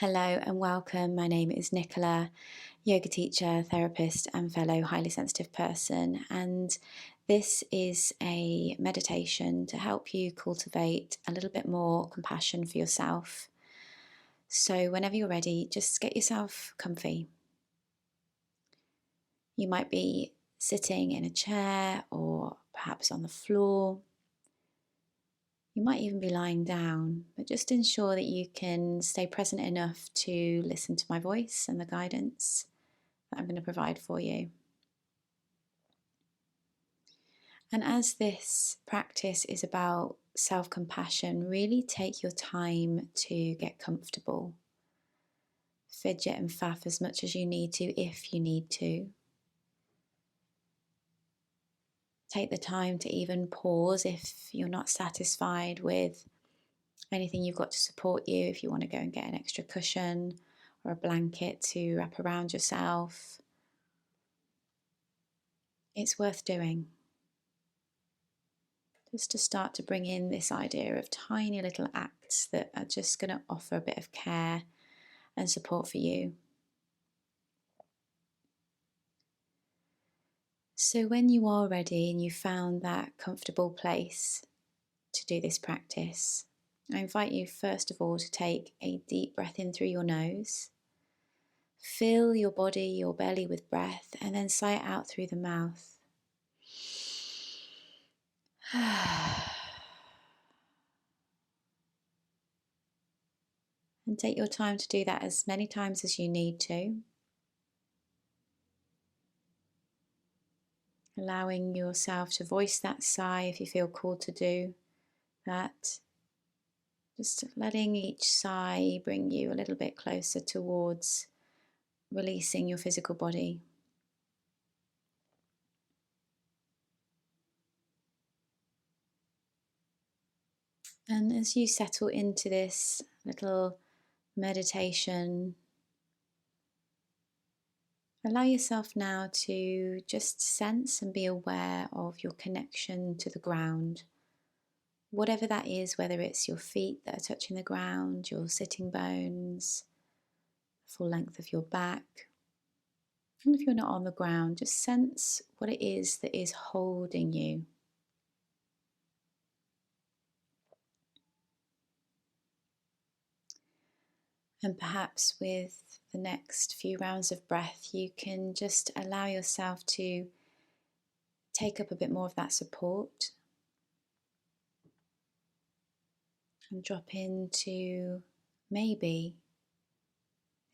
Hello and welcome. My name is Nicola, yoga teacher, therapist, and fellow highly sensitive person. And this is a meditation to help you cultivate a little bit more compassion for yourself. So, whenever you're ready, just get yourself comfy. You might be sitting in a chair or perhaps on the floor. You might even be lying down, but just ensure that you can stay present enough to listen to my voice and the guidance that I'm going to provide for you. And as this practice is about self-compassion, really take your time to get comfortable. Fidget and faff as much as you need to if you need to. Take the time to even pause if you're not satisfied with anything you've got to support you, if you want to go and get an extra cushion or a blanket to wrap around yourself. It's worth doing. Just to start to bring in this idea of tiny little acts that are just going to offer a bit of care and support for you. So when you are ready and you've found that comfortable place to do this practice, I invite you first of all to take a deep breath in through your nose. Fill your body, your belly with breath, and then sigh it out through the mouth. And take your time to do that as many times as you need to. Allowing yourself to voice that sigh if you feel called to do that. Just letting each sigh bring you a little bit closer towards releasing your physical body. And as you settle into this little meditation, allow yourself now to just sense and be aware of your connection to the ground. Whatever that is, whether it's your feet that are touching the ground, your sitting bones, full length of your back. And if you're not on the ground, just sense what it is that is holding you. And perhaps with the next few rounds of breath, you can just allow yourself to take up a bit more of that support and drop into maybe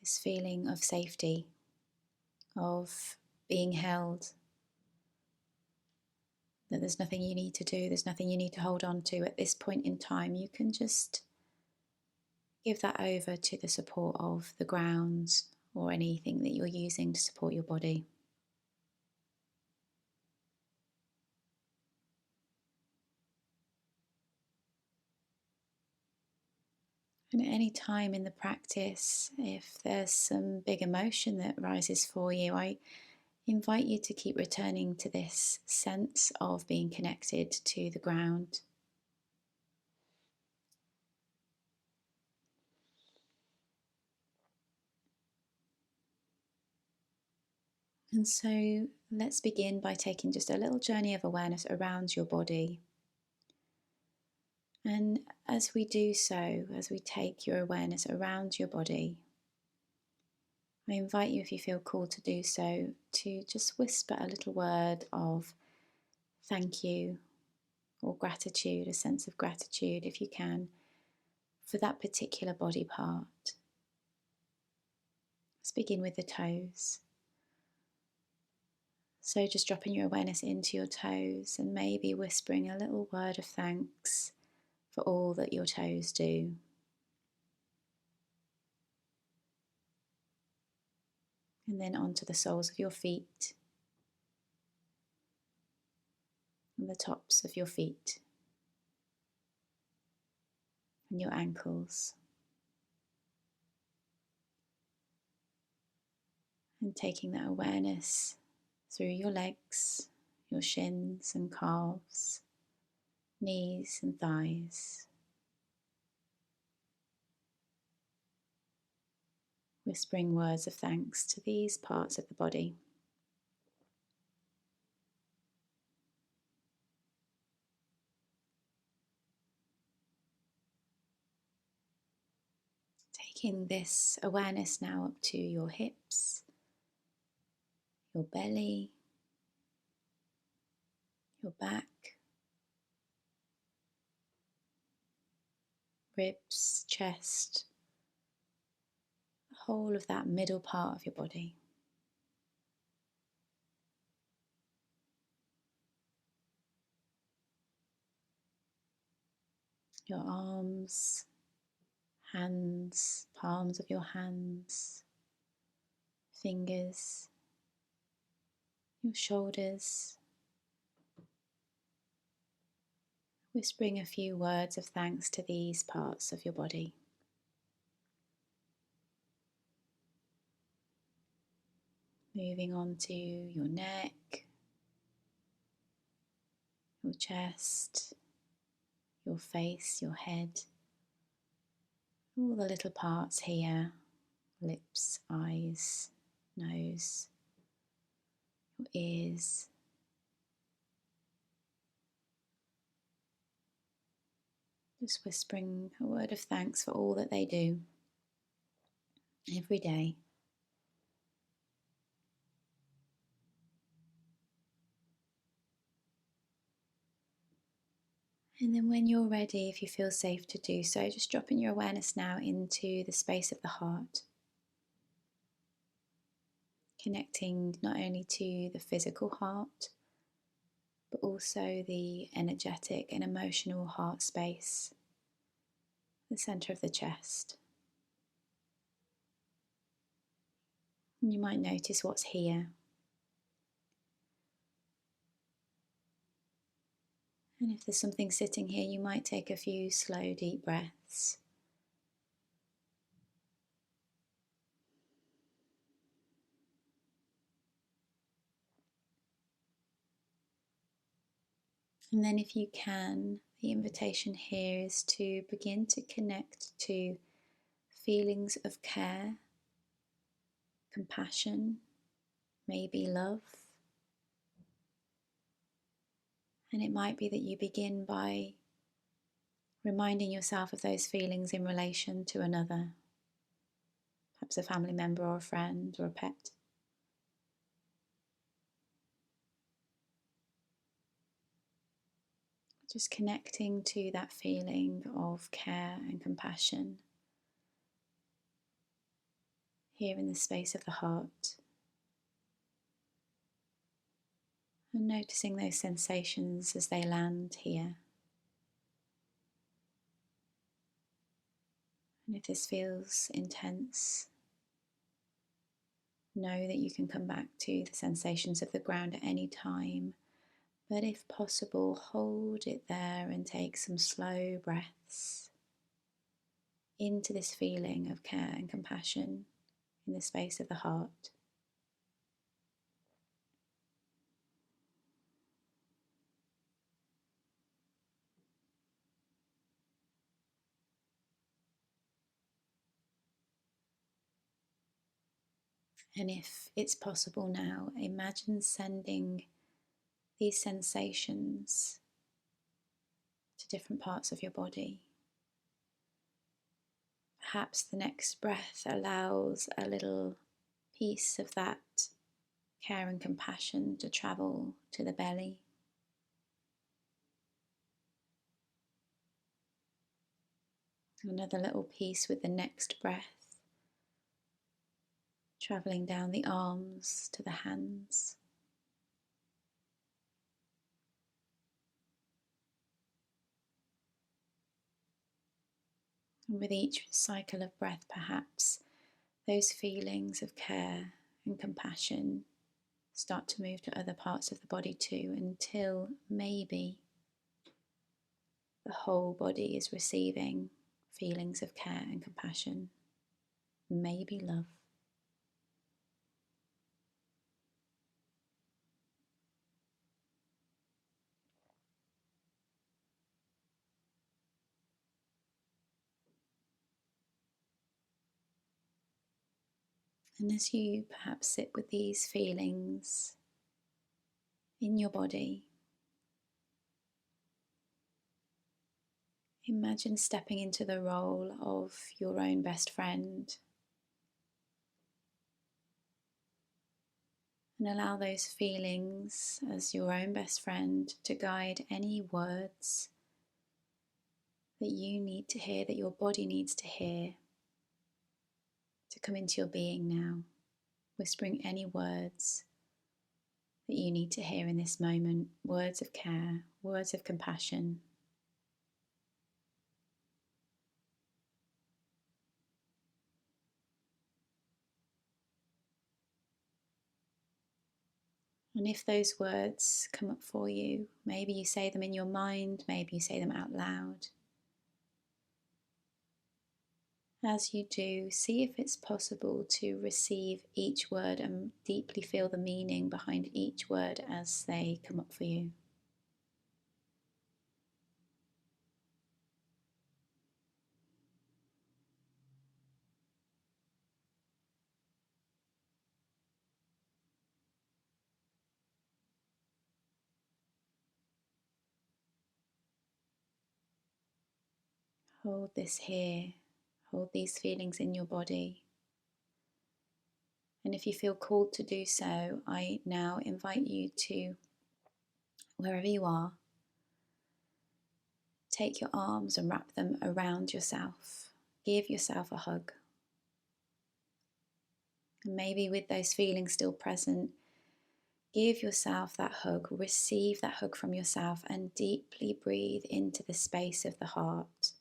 this feeling of safety, of being held, that there's nothing you need to do, there's nothing you need to hold on to at this point in time. You can just give that over to the support of the ground or anything that you're using to support your body. And at any time in the practice, if there's some big emotion that rises for you, I invite you to keep returning to this sense of being connected to the ground. And so let's begin by taking just a little journey of awareness around your body. And as we do so, as we take your awareness around your body, I invite you, if you feel called to do so, to just whisper a little word of thank you or gratitude, a sense of gratitude if you can, for that particular body part. Let's begin with the toes. So just dropping your awareness into your toes and maybe whispering a little word of thanks for all that your toes do. And then onto the soles of your feet and the tops of your feet and your ankles. And taking that awareness through your legs, your shins and calves, knees and thighs. whispering words of thanks to these parts of the body. Taking this awareness now up to your hips, your belly, your back, ribs, chest, the whole of that middle part of your body. Your arms, hands, palms of your hands, fingers, your shoulders, whispering a few words of thanks to these parts of your body. Moving on to your neck, your chest, your face, your head, all the little parts here, lips, eyes, nose, your ears. Just whispering a word of thanks for all that they do every day. And then when you're ready, if you feel safe to do so, just dropping your awareness now into the space of the heart. Connecting not only to the physical heart, but also the energetic and emotional heart space, the center of the chest. And you might notice what's here. And if there's something sitting here, you might take a few slow, deep breaths. And then if you can, the invitation here is to begin to connect to feelings of care, compassion, maybe love. And it might be that you begin by reminding yourself of those feelings in relation to another, perhaps a family member or a friend or a pet. Just connecting to that feeling of care and compassion here in the space of the heart. And noticing those sensations as they land here. And if this feels intense, know that you can come back to the sensations of the ground at any time. But if possible, hold it there and take some slow breaths into this feeling of care and compassion in the space of the heart. And if it's possible now, imagine sending these sensations to different parts of your body. Perhaps the next breath allows a little piece of that care and compassion to travel to the belly. Another little piece with the next breath, travelling down the arms to the hands. And with each cycle of breath, perhaps those feelings of care and compassion start to move to other parts of the body too, until maybe the whole body is receiving feelings of care and compassion, maybe love. And as you perhaps sit with these feelings in your body, imagine stepping into the role of your own best friend and allow those feelings as your own best friend to guide any words that you need to hear, that your body needs to hear, to come into your being now, whispering any words that you need to hear in this moment, words of care, words of compassion. And if those words come up for you, maybe you say them in your mind, maybe you say them out loud. As you do, see if it's possible to receive each word and deeply feel the meaning behind each word as they come up for you. Hold this here, hold these feelings in your body. And if you feel called to do so, I now invite you to, wherever you are, take your arms and wrap them around yourself. Give yourself a hug. And maybe with those feelings still present, give yourself that hug, receive that hug from yourself, and deeply breathe into the space of the heart.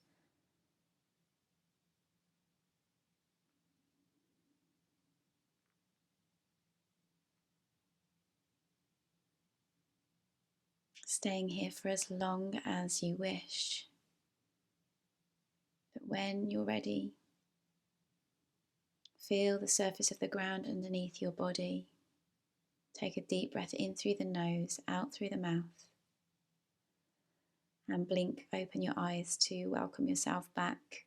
Staying here for as long as you wish. But when you're ready, feel the surface of the ground underneath your body. Take a deep breath in through the nose, out through the mouth. And blink, open your eyes to welcome yourself back.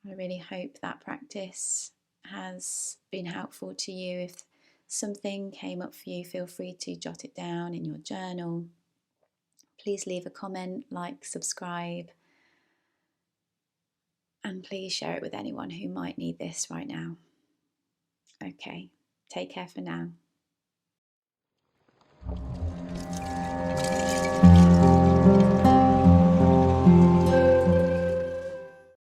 I really hope that practice has been helpful to you. If something came up for you, feel free to jot it down in your journal. Please leave a comment, like, subscribe, and please share it with anyone who might need this right now. Okay, take care for now.